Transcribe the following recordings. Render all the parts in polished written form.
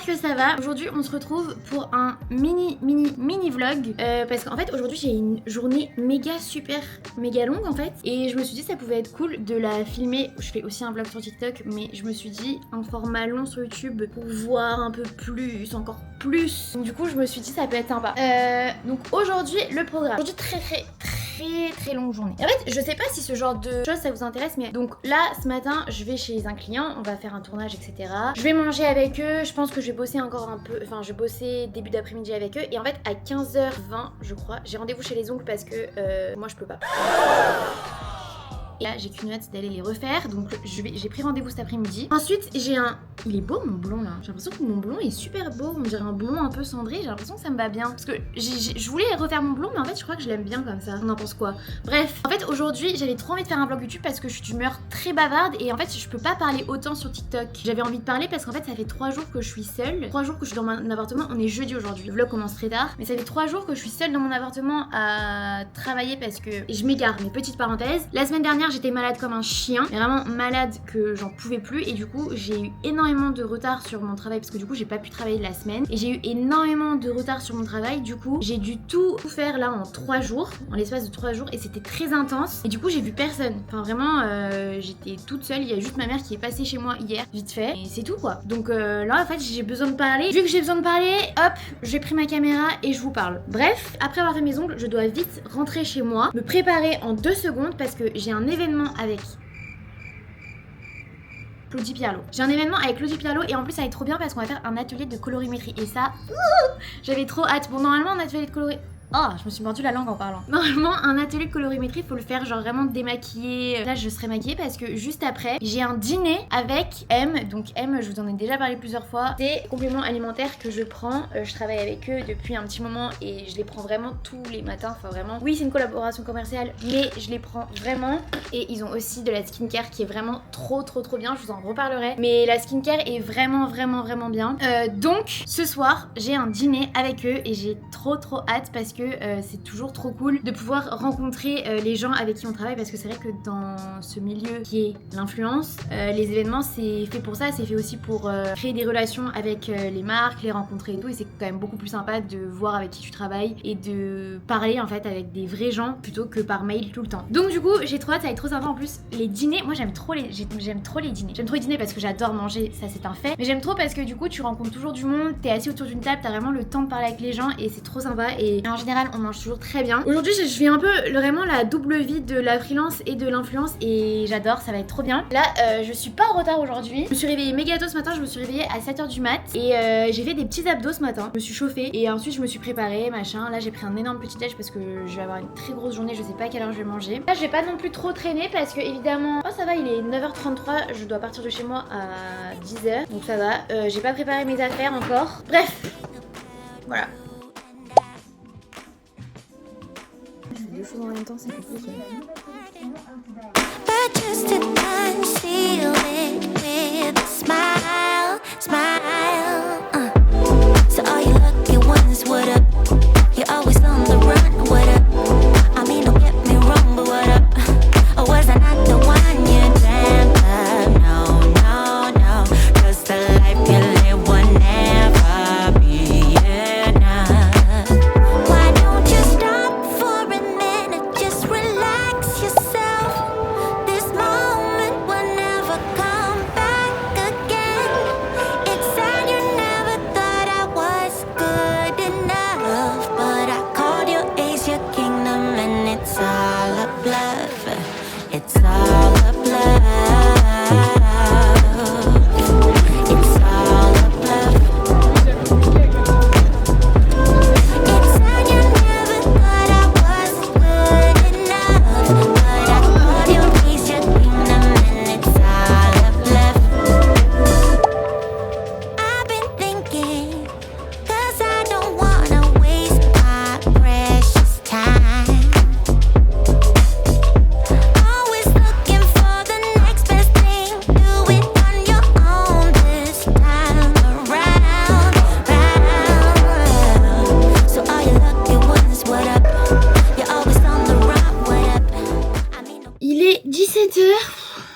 que ça va. Aujourd'hui on se retrouve pour un mini vlog parce qu'en fait aujourd'hui j'ai une journée méga longue en fait, et je me suis dit ça pouvait être cool de la filmer. Je fais aussi un vlog sur TikTok, mais je me suis dit un format long sur YouTube pour voir un peu plus, encore plus. Donc, du coup je me suis dit ça peut être sympa. Donc aujourd'hui le programme, aujourd'hui très longue journée. Et en fait je sais pas si ce genre de choses ça vous intéresse, mais donc là ce matin je vais chez un client, on va faire un tournage etc. Je vais manger avec eux, je pense que je vais bosser encore un peu, enfin je vais bosser début d'après-midi avec eux, et en fait à 15h20 je crois j'ai rendez-vous chez les ongles parce que moi je peux pas. Et là j'ai qu'une hâte d'aller les refaire, donc j'ai pris rendez-vous cet après-midi. Ensuite j'ai un... Il est beau mon blond là, j'ai l'impression que mon blond est super beau, on dirait un blond un peu cendré, j'ai l'impression que ça me va bien. Parce que je voulais refaire mon blond, mais en fait je crois que je l'aime bien comme ça, on en pense quoi? Bref, en fait aujourd'hui j'avais trop envie de faire un vlog YouTube parce que je suis d'humeur très bavarde et en fait je peux pas parler autant sur TikTok. J'avais envie de parler parce qu'en fait ça fait 3 jours que je suis seule, 3 jours que je suis dans mon appartement, on est jeudi aujourd'hui, le vlog commence très tard, mais ça fait 3 jours que je suis seule dans mon appartement à travailler parce que... Et je m'égare, mais petite parenthèse, la semaine dernière j'étais malade comme un chien, mais vraiment malade que j'en pouvais plus, et du coup j'ai eu énormément de retard sur mon travail parce que du coup j'ai pas pu travailler de la semaine, et j'ai eu énormément de retard sur mon travail, du coup j'ai dû tout faire là en 3 jours, en l'espace de 3 jours, et c'était très intense, et du coup j'ai vu personne, enfin vraiment j'étais toute seule, il y a juste ma mère qui est passée chez moi hier, vite fait, et c'est tout quoi. Donc là en fait j'ai besoin de parler, vu que j'ai besoin de parler, hop, j'ai pris ma caméra et je vous parle. Bref, après avoir fait mes ongles, je dois vite rentrer chez moi, me préparer en 2 secondes parce que j'ai un événement avec Claudie Pierlot. J'ai un événement avec Claudie Pierlot et en plus ça va être trop bien parce qu'on va faire un atelier de colorimétrie et ça, j'avais trop hâte. Bon, normalement un atelier de colorimétrie... Oh, je me suis mordu la langue en parlant. Normalement, un atelier de colorimétrie, faut le faire genre vraiment démaquillé. Là, je serai maquillée parce que juste après, j'ai un dîner avec M. Donc M, je vous en ai déjà parlé plusieurs fois. C'est complément alimentaire que je prends. Je travaille avec eux depuis un petit moment et je les prends vraiment tous les matins. Enfin vraiment, oui, c'est une collaboration commerciale, mais je les prends vraiment. Et ils ont aussi de la skincare qui est vraiment trop bien. Je vous en reparlerai. Mais la skincare est vraiment bien. Donc, ce soir, j'ai un dîner avec eux et j'ai trop hâte parce que c'est toujours trop cool de pouvoir rencontrer les gens avec qui on travaille, parce que c'est vrai que dans ce milieu qui est l'influence, les événements c'est fait pour ça, c'est fait aussi pour créer des relations avec les marques, les rencontrer et tout, et c'est quand même beaucoup plus sympa de voir avec qui tu travailles et de parler en fait avec des vrais gens plutôt que par mail tout le temps. Donc du coup j'ai trop hâte, ça va être trop sympa. En plus les dîners, moi j'aime trop les dîners. J'aime trop les dîners parce que j'adore manger, ça c'est un fait, mais j'aime trop parce que du coup tu rencontres toujours du monde, t'es assis autour d'une table, t'as vraiment le temps de parler avec les gens et c'est trop sympa, et en général on mange toujours très bien. Aujourd'hui je vis un peu vraiment la double vie de la freelance et de l'influence et j'adore, ça va être trop bien. Là je suis pas en retard aujourd'hui, je me suis réveillée méga tôt ce matin, je me suis réveillée à 7h du mat et j'ai fait des petits abdos ce matin, je me suis chauffée et ensuite je me suis préparée machin. Là j'ai pris un énorme petit déj parce que je vais avoir une très grosse journée, je sais pas à quelle heure je vais manger. Là je vais pas non plus trop traîner parce que évidemment, oh ça va, il est 9h33, je dois partir de chez moi à 10h, donc ça va. J'ai pas préparé mes affaires encore, bref, voilà. Deux choses en même temps, c'est compliqué.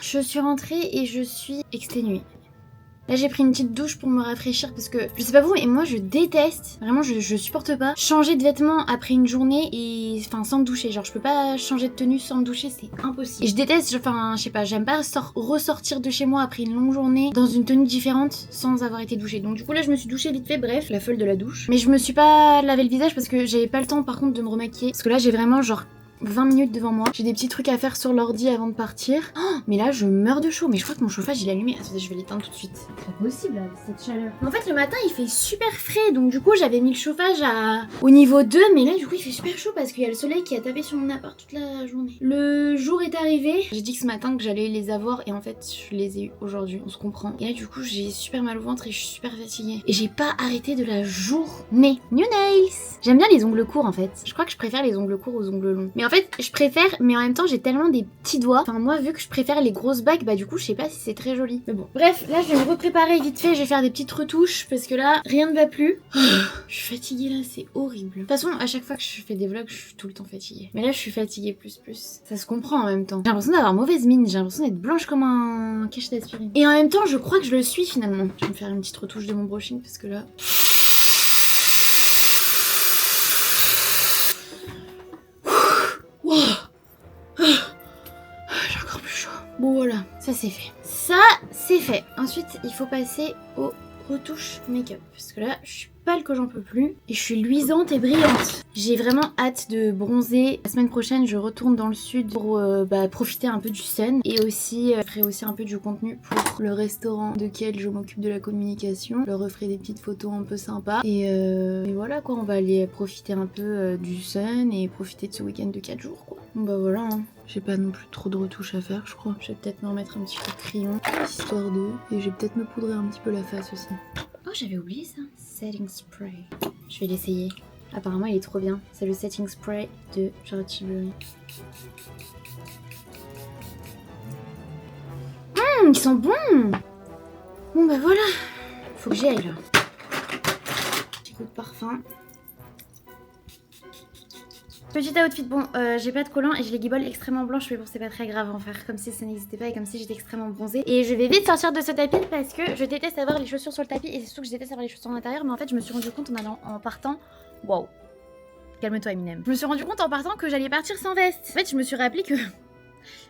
Je suis rentrée et je suis exténuée. Là j'ai pris une petite douche pour me rafraîchir parce que je sais pas vous mais moi je déteste, vraiment je supporte pas changer de vêtements après une journée et enfin sans me doucher, genre je peux pas changer de tenue sans me doucher, c'est impossible. Et je déteste, enfin je sais pas, j'aime pas ressortir de chez moi après une longue journée dans une tenue différente sans avoir été douchée. Donc du coup là je me suis douchée vite fait, bref, la folle de la douche. Mais je me suis pas lavé le visage parce que j'avais pas le temps par contre de me remaquiller parce que là j'ai vraiment genre 20 minutes devant moi. J'ai des petits trucs à faire sur l'ordi avant de partir. Oh, mais là, je meurs de chaud. Mais je crois que mon chauffage, il est allumé. Attendez, je vais l'éteindre tout de suite. C'est pas possible, là, cette chaleur. Mais en fait, le matin, il fait super frais. Donc, du coup, j'avais mis le chauffage au niveau 2. Mais là, du coup, il fait super chaud parce qu'il y a le soleil qui a tapé sur mon appart toute la journée. Le jour est arrivé. J'ai dit que ce matin que j'allais les avoir. Et en fait, je les ai eu aujourd'hui. On se comprend. Et là, du coup, j'ai super mal au ventre et je suis super fatiguée. Et j'ai pas arrêté de la journée. New nails. J'aime bien les ongles courts, en fait. Je crois que je préfère les ongles courts aux ongles longs. Mais en fait, je préfère, mais en même temps j'ai tellement des petits doigts. Enfin moi vu que je préfère les grosses bagues, bah du coup je sais pas si c'est très joli. Mais bon. Bref, là je vais me repréparer vite fait, je vais faire des petites retouches parce que là rien ne va plus. Je suis fatiguée là, c'est horrible. De toute façon à chaque fois que je fais des vlogs, je suis tout le temps fatiguée. Mais là je suis fatiguée plus. Ça se comprend en même temps. J'ai l'impression d'avoir mauvaise mine, j'ai l'impression d'être blanche comme un cachet d'aspirine. Et en même temps je crois que je le suis finalement. Je vais me faire une petite retouche de mon brushing parce que là... Wow. J'ai encore plus chaud. Bon voilà, ça c'est fait. Ça c'est fait. Ensuite, il faut passer aux retouches make-up. Parce que là, je suis pâle que j'en peux plus. Et je suis luisante et brillante. J'ai vraiment hâte de bronzer. La semaine prochaine, je retourne dans le sud pour profiter un peu du sun. Et aussi, je ferai aussi un peu du contenu pour le restaurant duquel je m'occupe de la communication. Je leur referai des petites photos un peu sympas. Et voilà quoi, on va aller profiter un peu du sun et profiter de ce week-end de 4 jours quoi. Bon bah voilà, hein. J'ai pas non plus trop de retouches à faire je crois. Je vais peut-être me remettre un petit coup de crayon, histoire de... Et je vais peut-être me poudrer un petit peu la face aussi. Oh j'avais oublié ça. Setting spray. Je vais l'essayer. Apparemment il est trop bien. C'est le setting spray de Charlotte Tilbury. Ils sont bons. Bon bah voilà. Faut que j'y aille là. Petit coup de parfum. Petit outfit, bon, j'ai pas de collant et je les guibole extrêmement blanches, mais bon, c'est pas très grave en faire comme si ça n'existait pas et comme si j'étais extrêmement bronzée. Et je vais vite sortir de ce tapis parce que je déteste avoir les chaussures sur le tapis et c'est surtout que je déteste avoir les chaussures à l'intérieur, mais en fait, je me suis rendu compte en partant. Waouh! Calme-toi, Eminem. Je me suis rendu compte en partant que j'allais partir sans veste. En fait, je me suis rappelé que.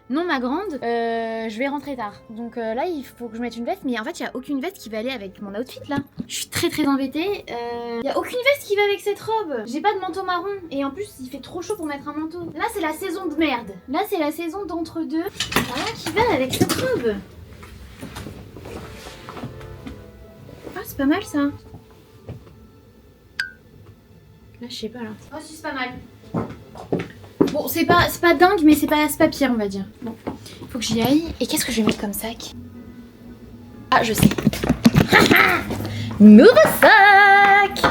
Non, ma grande, je vais rentrer tard. Donc là, il faut que je mette une veste. Mais en fait, il n'y a aucune veste qui va aller avec mon outfit là. Je suis très embêtée. Il n'y a aucune veste qui va avec cette robe. J'ai pas de manteau marron. Et en plus, il fait trop chaud pour mettre un manteau. Là, c'est la saison de merde. Là, c'est la saison d'entre-deux. Rien qui va avec cette robe. Ah, c'est pas mal ça. Là, je sais pas là. Oh, si, c'est pas mal. Bon, c'est pas dingue, mais c'est pas pire, on va dire. Bon, faut que j'y aille. Et qu'est-ce que je vais mettre comme sac? Ah, je sais. Nouveau sac!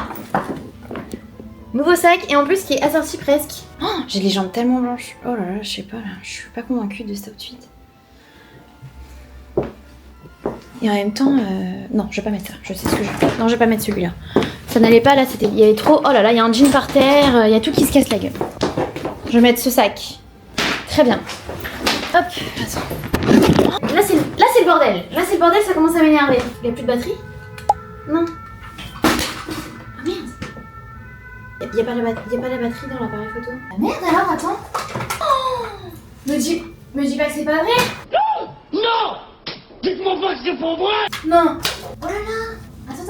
Nouveau sac, et en plus qui est assorti presque. Oh, j'ai les jambes tellement blanches. Oh là là, je sais pas, là, je suis pas convaincue de cet outfit. Et en même temps, non, je vais pas mettre ça. Je sais ce que je vais faire. Non, je vais pas mettre celui-là. Ça n'allait pas, là, il y avait trop... Oh là là, il y a un jean par terre, il y a tout qui se casse la gueule. Je vais mettre ce sac. Très bien. Hop, attends. Là c'est le bordel. Là c'est le bordel, ça commence à m'énerver. Il n'y a plus de batterie? Non. Ah merde. Il n'y a pas la batterie dans l'appareil photo. Ah merde alors, attends. Oh, me dis pas que c'est pas vrai. Non. Non. Dites-moi pas que c'est pour moi. Non. Oh là là. Attends.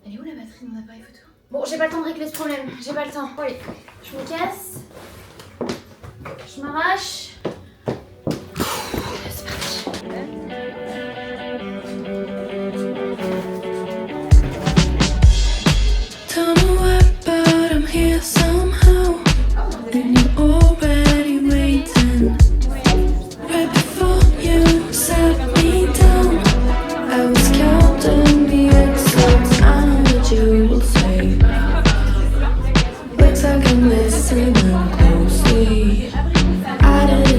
Elle est où la batterie de mon appareil photo? Bon, j'ai pas le temps de régler ce problème, j'ai pas le temps. Bon, allez, je me casse. Je m'arrache. C'est parti. Don't know why, but I'm here somehow. And you're already waiting. Right before you set me down, I was counting the exits. I know what you will say. Looks like I'm listening closely. I didn't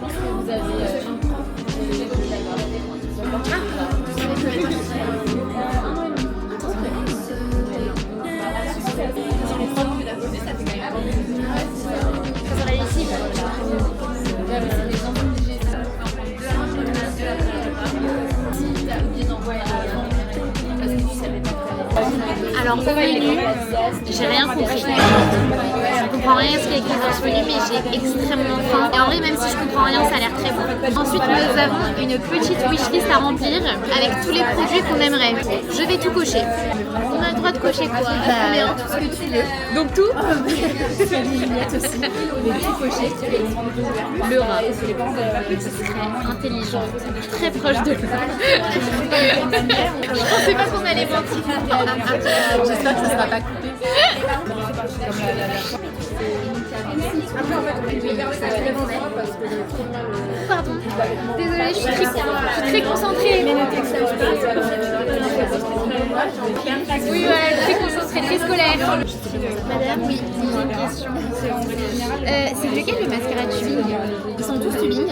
pense que vous avez Ça serait ici. Alors, au menu, j'ai rien compris. Je comprends rien à ce qu'il y a écrit dans ce menu, mais j'ai extrêmement faim. Et en vrai, même si je comprends rien, ça a l'air très bon. Ensuite, nous avons une petite wishlist à remplir avec tous les produits qu'on aimerait. Je vais tout cocher. On a le droit de cocher quoi? Tout ce que tu veux. Donc tout c'est Juliette aussi. Les tout cochés. Le rat. Ce serait intelligent, très proche de lui. Je pensais pas qu'on allait mentir. J'espère que ça sera pas coupé. Pardon. Désolée, je suis très concentrée. Oui, voilà, très concentrée, très scolaire. Madame, oui, j'ai une question. C'est lequel le mascara tubing? Ils sont tous tubing.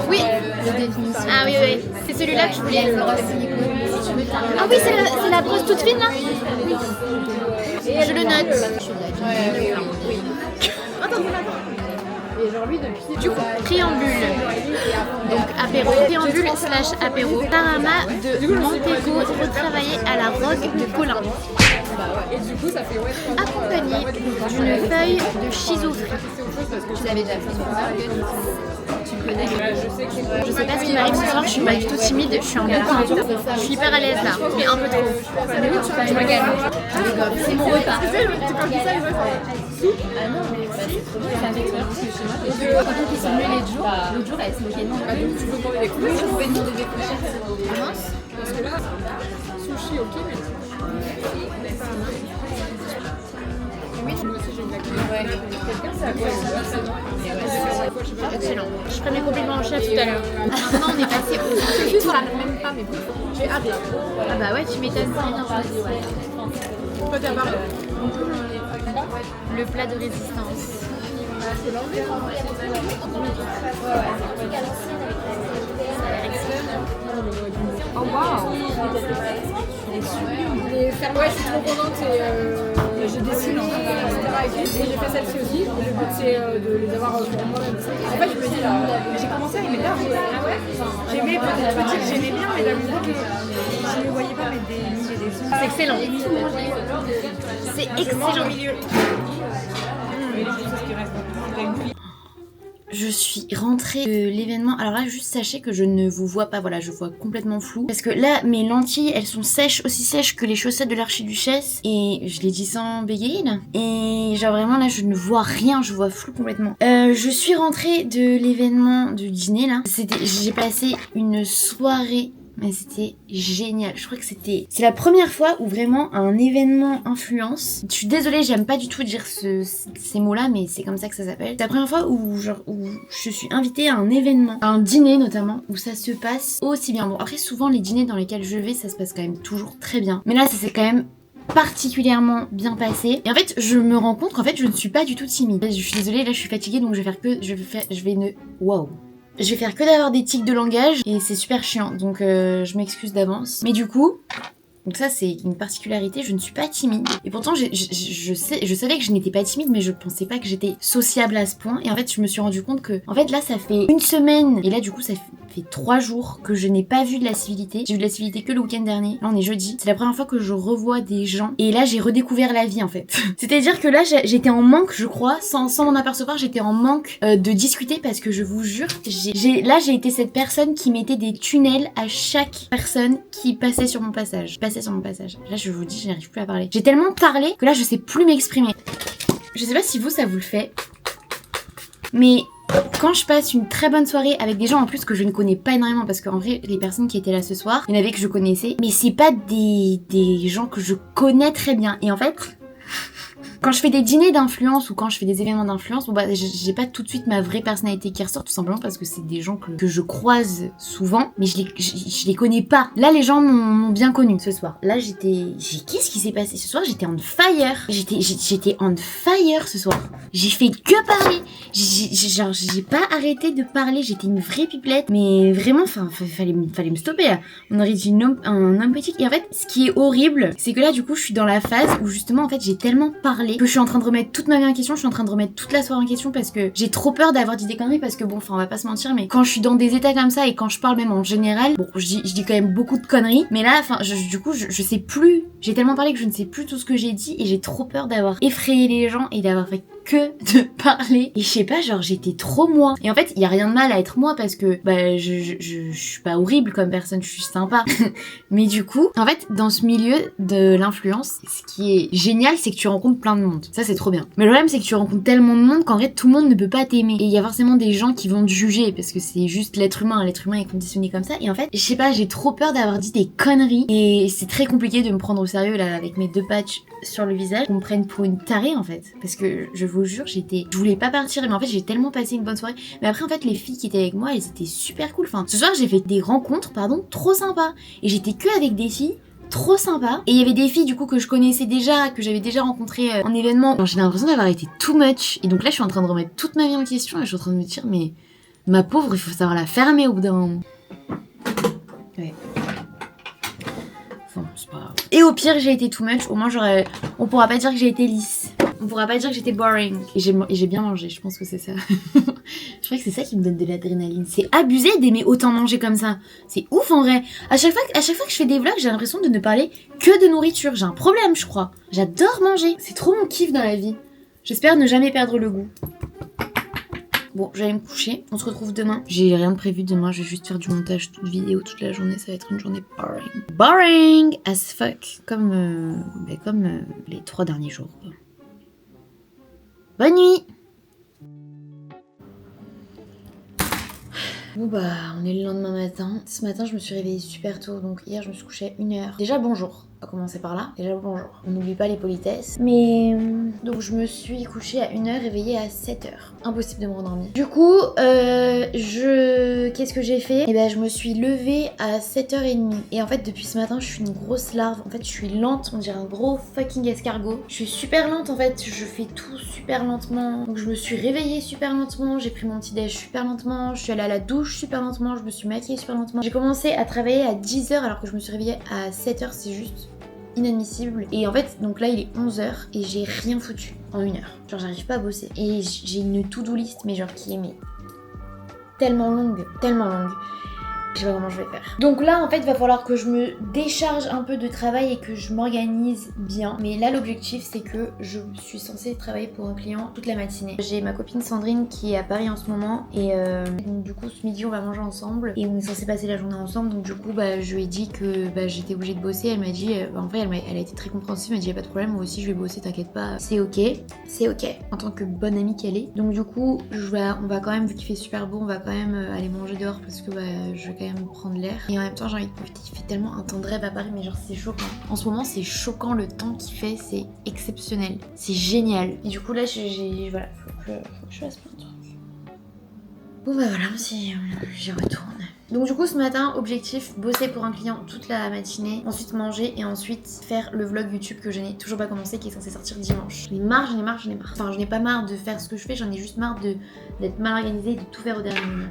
Oui. Ah oui, oui. C'est celui-là que je voulais. Ah oui, c'est la brosse toute fine là? Je le note. Du coup, préambule. Donc apéro. Préambule / apéro. Tarama de Manteco retravaillé à la rogue de Colin. Accompagné d'une feuille de schizophrène. Tu l'avais déjà fait. Je sais pas ce qui m'arrive ce soir, je suis pas du tout timide, je suis en boucan. Je suis hyper à l'aise là, mais un peu trop. Je regarde. C'est mon repas. Ah non, mais c'est trop bien, ça fait peur parce que chez moi, j'ai des copines qui sont venues l'autre jour, elle se moquait de moi. Tu peux demander des couches, tu peux demander des couches. Mince. Parce que là, sushi, ok, mais. Oui, moi aussi j'ai une activité. Ouais, quelqu'un, c'est à quoi Excellent. Je ferai mes compliments au chef tout à l'heure. Maintenant, on est passé au ça même pas, mais bon. J'ai hâte là. Ah bah ouais, tu m'étonnes. Toi, t'as parlé. Le plat de résistance. Oh waouh! Ouais, je suis trop contente et j'ai dessiné, etc. Et j'ai fait celle-ci aussi. Et le but c'est de les avoir pour moi-même. En fait, je me dis, j'ai commencé à aimer l'art. Ah ouais? J'aimais peut-être petite, j'aimais bien, mais j'avoue que je ne voyais pas mettre des lignes et des sons. C'est excellent. C'est excellent. Je suis rentrée de l'événement. Alors là, juste sachez que je ne vous vois pas. Voilà, je vois complètement flou. Parce que là, mes lentilles, elles sont sèches, aussi sèches que les chaussettes de l'archiduchesse. Et je l'ai dit sans bégayer, là. Et genre vraiment, là, je ne vois rien. Je vois flou complètement. Je suis rentrée de l'événement du dîner, là. J'ai passé une soirée... Mais c'était génial. Je crois que c'est la première fois où vraiment un événement influence. Je suis désolée, j'aime pas du tout dire ces mots-là, mais c'est comme ça que ça s'appelle. C'est la première fois où je suis invitée à un événement, à un dîner notamment, où ça se passe aussi bien. Bon, après, souvent, les dîners dans lesquels je vais, ça se passe quand même toujours très bien. Mais là, ça s'est quand même particulièrement bien passé. Et en fait, je me rends compte qu'en fait, je ne suis pas du tout timide. Je suis désolée, là, je suis fatiguée, donc je vais faire que d'avoir des tics de langage et c'est super chiant, donc je m'excuse d'avance. Mais du coup, donc ça c'est une particularité, je ne suis pas timide. Et pourtant je savais que je n'étais pas timide, mais je pensais pas que j'étais sociable à ce point. Et en fait je me suis rendu compte que, en fait là ça fait une semaine, et là du coup ça fait 3 jours que je n'ai pas vu de la civilité. J'ai vu de la civilité que le week-end dernier. Là on est jeudi. C'est la première fois que je revois des gens. Et là j'ai redécouvert la vie en fait. C'est-à-dire que là j'étais en manque, je crois, sans m'en apercevoir, j'étais en manque de discuter parce que je vous jure, j'ai été cette personne qui mettait des tunnels à chaque personne qui passait sur mon passage. Là je vous dis, je n'arrive plus à parler. J'ai tellement parlé que là je sais plus m'exprimer. Je sais pas si vous ça vous le fait. Mais quand je passe une très bonne soirée avec des gens en plus que je ne connais pas énormément, parce qu'en vrai les personnes qui étaient là ce soir, il y en avait que je connaissais, mais c'est pas des gens que je connais très bien. Et en fait, Quand je fais des dîners d'influence ou quand je fais des événements d'influence, bon bah j'ai pas tout de suite ma vraie personnalité qui ressort, tout simplement parce que c'est des gens que je croise souvent, mais je les connais pas. Là les gens m'ont bien connu ce soir. Là qu'est-ce qui s'est passé ce soir? J'étais on fire. J'étais on fire ce soir. J'ai fait que parler. J'ai pas arrêté de parler. J'étais une vraie pipelette, mais vraiment, enfin, fallait me stopper là. On aurait dit un homme politique. Et en fait, ce qui est horrible, c'est que là, du coup, je suis dans la phase où justement, en fait, j'ai tellement parlé que je suis en train de remettre toute ma vie en question. Je suis en train de remettre toute la soirée en question parce que j'ai trop peur d'avoir dit des conneries. Parce que bon, enfin, on va pas se mentir, mais quand je suis dans des états comme ça et quand je parle même en général, bon, je dis quand même beaucoup de conneries. Mais là, enfin, du coup, je sais plus. J'ai tellement parlé que je ne sais plus tout ce que j'ai dit et j'ai trop peur d'avoir effrayé les gens et d'avoir fait que de parler. Et je sais pas, genre j'étais trop moi. Et en fait, il y a rien de mal à être moi parce que bah je suis pas horrible comme personne, je suis sympa. Mais du coup, en fait, dans ce milieu de l'influence, ce qui est génial, c'est que tu rencontres plein de monde. Ça, c'est trop bien. Mais le problème, c'est que tu rencontres tellement de monde qu'en fait, tout le monde ne peut pas t'aimer. Et il y a forcément des gens qui vont te juger parce que c'est juste l'être humain. L'être humain est conditionné comme ça. Et en fait, je sais pas, j'ai trop peur d'avoir dit des conneries. Et c'est très compliqué de me prendre au sérieux là avec mes 2 patchs sur le visage. Qu'on me prenne pour une tarée en fait. Parce que je vous jure, je voulais pas partir, mais en fait j'ai tellement passé une bonne soirée. Mais après en fait les filles qui étaient avec moi, elles étaient super cool. Enfin, ce soir j'ai fait des rencontres, trop sympas. Et j'étais que avec des filles trop sympas. Et il y avait des filles du coup que je connaissais déjà, que j'avais déjà rencontrées en événement. Alors, j'ai l'impression d'avoir été too much. Et donc là je suis en train de remettre toute ma vie en question et je suis en train de me dire mais ma pauvre, il faut savoir la fermer au bout d'un moment. Ouais. Enfin, c'est pas grave. Et au pire j'ai été too much, au moins on pourra pas dire que j'ai été lisse. On pourra pas dire que j'étais boring. Et j'ai bien mangé, je pense que c'est ça. Je crois que c'est ça qui me donne de l'adrénaline. C'est abusé d'aimer autant manger comme ça. C'est ouf en vrai. À chaque fois que je fais des vlogs, j'ai l'impression de ne parler que de nourriture. J'ai un problème, je crois. J'adore manger. C'est trop mon kiff dans la vie. J'espère ne jamais perdre le goût. Bon, j'allais me coucher. On se retrouve demain. J'ai rien de prévu demain. Je vais juste faire du montage toute vidéo toute la journée. Ça va être une journée boring. Boring as fuck. Comme les 3 derniers jours. Bonne nuit. Bon bah on est le lendemain matin. Ce matin je me suis réveillée super tôt, donc hier je me suis couchée à 1h. Déjà bonjour, on va commencer par là. Déjà bonjour, on n'oublie pas les politesses. Mais donc je me suis couchée à 1h, réveillée à 7h. Impossible de me rendormir. Du coup qu'est-ce que j'ai fait? Et ben je me suis levée à 7h30. Et en fait depuis ce matin je suis une grosse larve. En fait je suis lente, on dirait un gros fucking escargot. Je suis super lente en fait, je fais tout super lentement. Donc je me suis réveillée super lentement, j'ai pris mon petit déj super lentement, je suis allée à la douche super lentement, je me suis maquillée super lentement. J'ai commencé à travailler à 10h alors que je me suis réveillée à 7h, c'est juste inadmissible. Et en fait donc là il est 11h et j'ai rien foutu en 1h. Genre j'arrive pas à bosser. Et j'ai une to-do list mais genre qui est tellement longue. Je sais pas comment je vais faire. Donc là en fait il va falloir que je me décharge un peu de travail et que je m'organise bien. Mais là l'objectif c'est que je suis censée travailler pour un client toute la matinée. J'ai ma copine Sandrine qui est à Paris en ce moment et donc, du coup ce midi on va manger ensemble et on est censé passer la journée ensemble. Donc du coup je lui ai dit que j'étais obligée de bosser. Elle m'a dit, en fait elle a été très compréhensive, elle m'a dit y a pas de problème, moi aussi je vais bosser, t'inquiète pas, c'est ok en tant que bonne amie qu'elle est. Donc du coup on va quand même, vu qu'il fait super beau, on va quand même aller manger dehors parce que je vais quand même prendre l'air. Et en même temps j'ai envie de profiter, il fait tellement un temps de rêve à Paris, mais genre c'est choquant. En ce moment c'est choquant le temps qu'il fait, c'est exceptionnel, c'est génial. Et du coup là voilà, faut que je fasse plein de trucs. Bon bah voilà, j'y retourne. Donc du coup ce matin, objectif, bosser pour un client toute la matinée, ensuite manger et ensuite faire le vlog YouTube que je n'ai toujours pas commencé, qui est censé sortir dimanche. J'en ai marre. Enfin je n'ai pas marre de faire ce que je fais, j'en ai juste marre d'être mal organisée et de tout faire au dernier moment.